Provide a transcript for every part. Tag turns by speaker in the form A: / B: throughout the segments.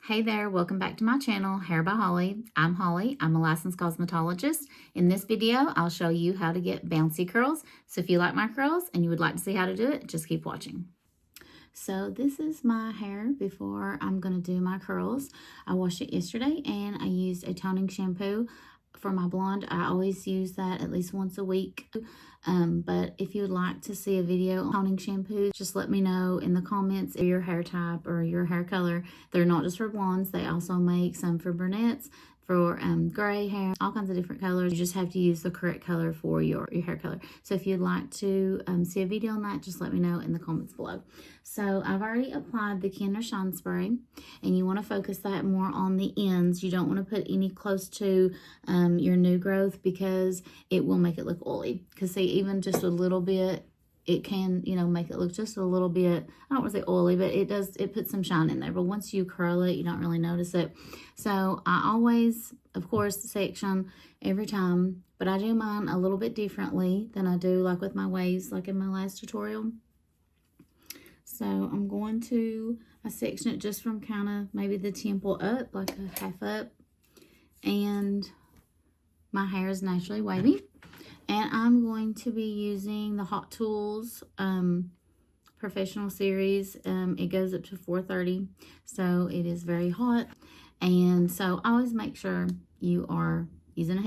A: Hey there, welcome back to my channel, Hair by Holly. I'm Holly, I'm a licensed cosmetologist. In this video, I'll show you how to get bouncy curls. So if you like my curls and you would like to see how to do it, just keep watching. So this is my hair before I'm gonna do my curls. I washed it yesterday and I used a toning shampoo for my blonde. I always use that at least once a week. But if you would like to see a video on toning shampoos, just let me know in the comments your hair type or your hair color. They're not just for blondes, they also make some for brunettes, for gray hair, all kinds of different colors. You just have to use the correct color for your hair color. So if you'd like to see a video on that, just let me know in the comments below. So I've already applied the Kinder Shine Spray, and you want to focus that more on the ends. You don't want to put any close to your new growth because it will make it look oily. Because see, even just a little bit, it can, make it look just a little bit, I don't want to say oily, but it puts some shine in there. But once you curl it, you don't really notice it. So I always, of course, section every time, but I do mine a little bit differently than I do like with my waves, like in my last tutorial. So I'm going to, I section it just from kind of maybe the temple up, like a half up. And my hair is naturally wavy. And I'm going to be using the Hot Tools Professional Series. It goes up to 430, so it is very hot. And so I always make sure you are using a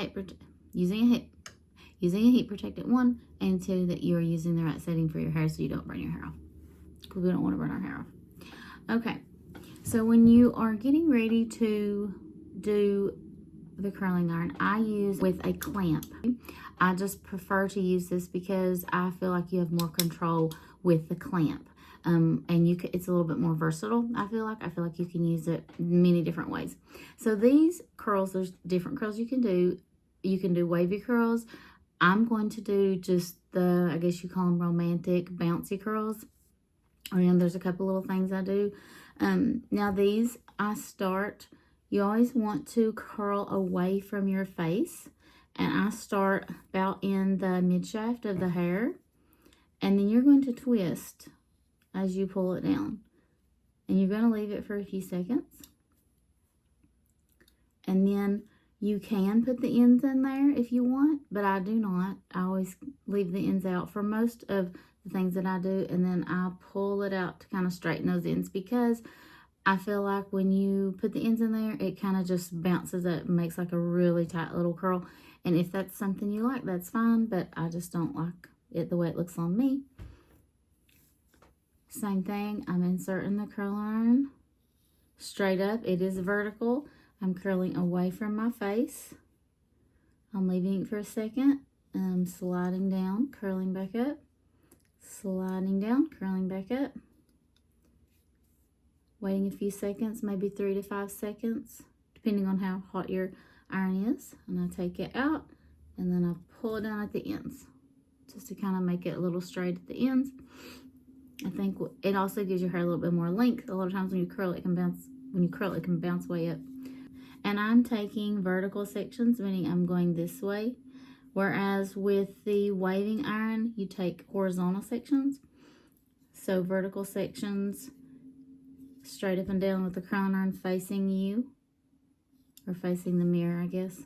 A: heat protectant, 1, and 2, that you are using the right setting for your hair so you don't burn your hair off, because we don't want to burn our hair off. Okay, so when you are getting ready to do the curling iron, I use with a clamp. I just prefer to use this because I feel like you have more control with the clamp. And it's a little bit more versatile, I feel like you can use it many different ways. So these curls, there's different curls you can do. You can do wavy curls. I'm going to do just the, I guess you call them romantic, bouncy curls. And there's a couple little things I do. Now these, you always want to curl away from your face. And I start about in the mid shaft of the hair. And then you're going to twist as you pull it down. And you're going to leave it for a few seconds. And then you can put the ends in there if you want, but I do not. I always leave the ends out for most of the things that I do. And then I pull it out to kind of straighten those ends, because I feel like when you put the ends in there, it kind of just bounces up and makes like a really tight little curl. And if that's something you like, that's fine, but I just don't like it the way it looks on me. Same thing, I'm inserting the curl iron straight up. It is vertical. I'm curling away from my face. I'm leaving it for a second. I'm sliding down, curling back up. Sliding down, curling back up. Waiting a few seconds, maybe 3 to 5 seconds, depending on how hot your iron is. And I take it out, and then I pull it down at the ends, just to kind of make it a little straight at the ends. I think it also gives your hair a little bit more length. A lot of times when you curl, it can bounce way up. And I'm taking vertical sections, meaning I'm going this way. Whereas with the waving iron, you take horizontal sections. So vertical sections, straight up and down with the curling iron facing you, or facing the mirror, I guess.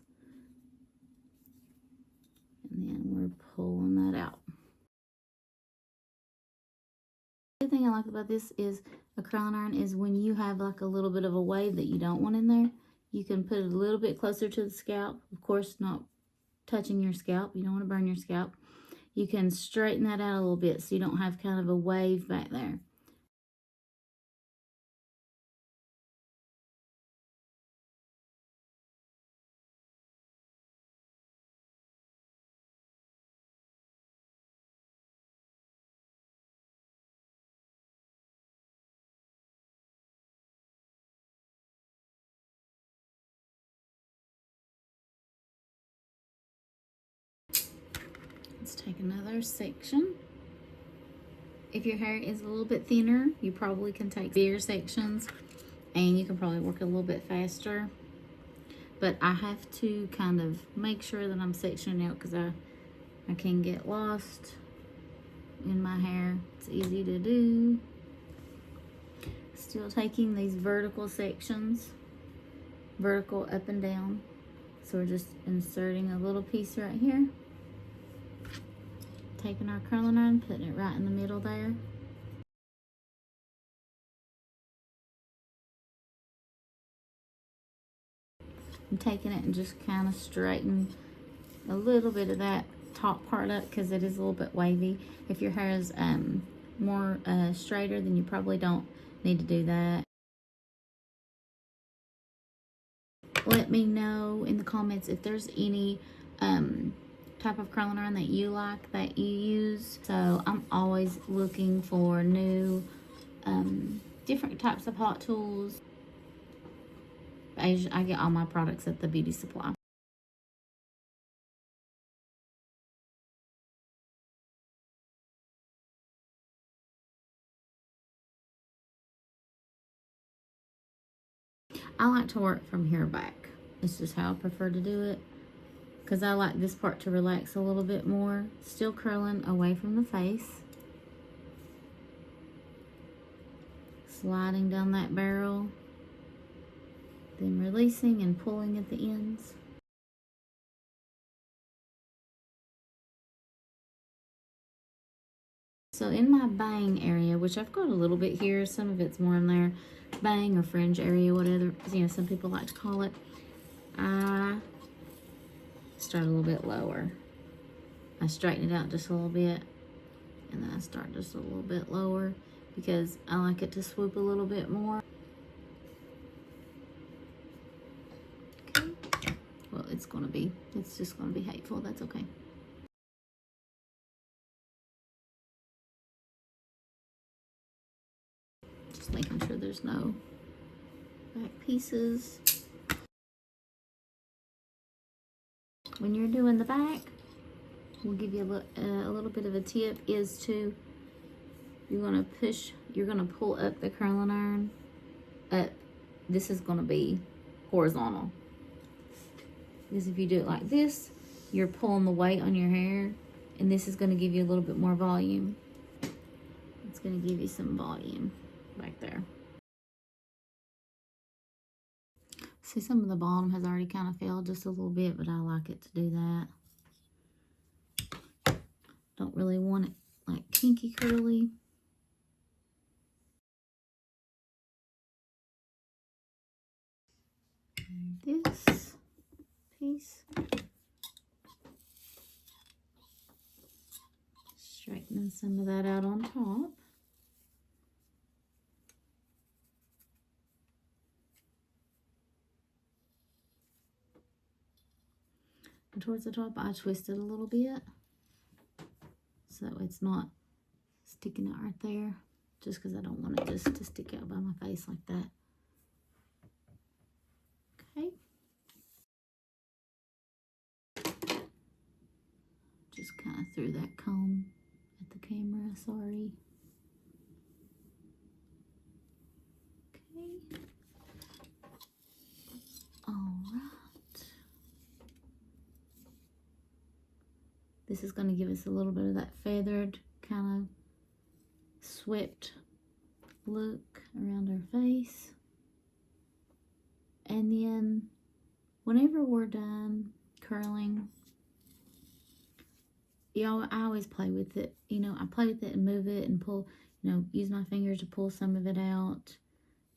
A: And then we're pulling that out. The other thing I like about this is a curling iron is when you have like a little bit of a wave that you don't want in there, you can put it a little bit closer to the scalp. Of course, not touching your scalp. You don't want to burn your scalp. You can straighten that out a little bit so you don't have kind of a wave back there. Let's take another section. If your hair is a little bit thinner, you probably can take bigger sections and you can probably work a little bit faster. But I have to kind of make sure that I'm sectioning out, because I can get lost in my hair. It's easy to do. Still taking these vertical sections, vertical up and down. So we're just inserting a little piece right here. Taking our curling iron, putting it right in the middle there. I'm taking it and just kind of straighten a little bit of that top part up because it is a little bit wavy. If your hair is more straighter, then you probably don't need to do that. Let me know in the comments if there's any type of curling iron that you like, that you use. So I'm always looking for new different types of hot tools. I get all my products at the Beauty Supply. I like to work from here back. It's just how I prefer to do it, because I like this part to relax a little bit more. Still curling away from the face. Sliding down that barrel. Then releasing and pulling at the ends. So in my bang area, which I've got a little bit here, some of it's more in there, bang or fringe area, whatever, you know, some people like to call it, I start a little bit lower. I straighten it out just a little bit, and then I start just a little bit lower because I like it to swoop a little bit more. Okay. Well, it's just gonna be hateful. That's okay. Just making sure there's no back pieces. When you're doing the back, we'll give you a little bit of a tip is to, you're gonna pull up the curling iron up. This is gonna be horizontal. Because if you do it like this, you're pulling the weight on your hair, and this is gonna give you a little bit more volume. It's gonna give you some volume back there. See, some of the bottom has already kind of fell just a little bit, but I like it to do that. Don't really want it like kinky curly. And this piece. Straightening some of that out on top. And towards the top, I twist it a little bit so it's not sticking out right there, just because I don't want it just to stick out by my face like that. Okay. Just kind of threw that comb at the camera, sorry. Okay. All right. This is going to give us a little bit of that feathered, kind of swept look around our face. And then whenever we're done curling, I always play with it. You know, I play with it and move it and pull, you know, use my fingers to pull some of it out.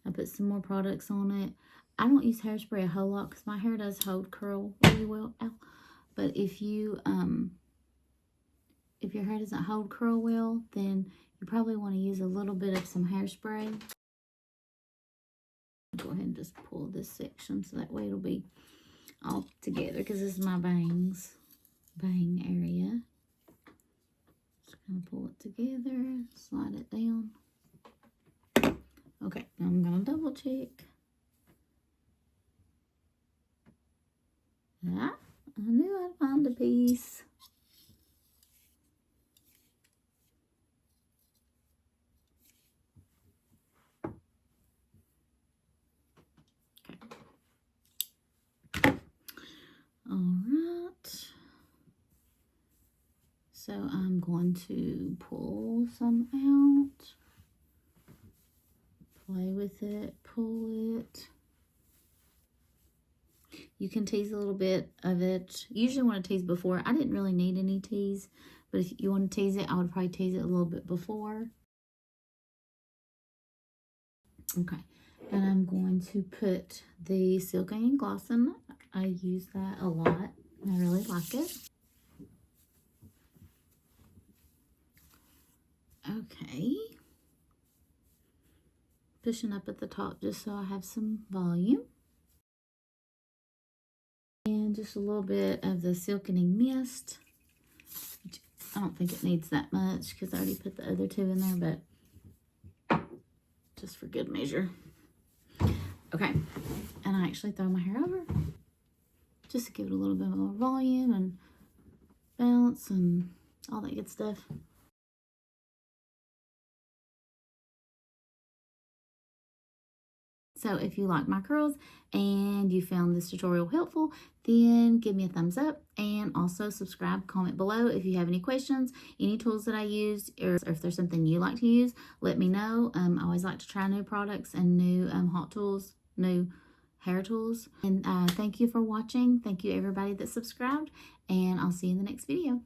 A: I put some more products on it. I don't use hairspray a whole lot because my hair does hold curl really well. But if your hair doesn't hold curl well, then you probably want to use a little bit of some hairspray. Go ahead and just pull this section so that way it'll be all together, because this is my bang area. Just gonna pull it together, slide it down. Okay, now I'm gonna double check. Ah, I knew I'd find a piece. All right. So I'm going to pull some out. play with it, pull it. You can tease a little bit of it. Usually want to tease before. I didn't really need any tease, but if you want to tease it, I would probably tease it a little bit before. Okay, and I'm going to put the Silk Hanging Gloss in. I use that a lot, and I really like it. Okay. Pushing up at the top just so I have some volume. And just a little bit of the Silkening Mist. I don't think it needs that much because I already put the other two in there, but just for good measure. Okay, and I actually throw my hair over just to give it a little bit more volume and bounce and all that good stuff. So if you like my curls and you found this tutorial helpful, then give me a thumbs up and also subscribe, comment below if you have any questions, any tools that I used, or if there's something you like to use, let me know. I always like to try new products and new hot tools, new hair tools. And thank you for watching. Thank you everybody that subscribed, and I'll see you in the next video.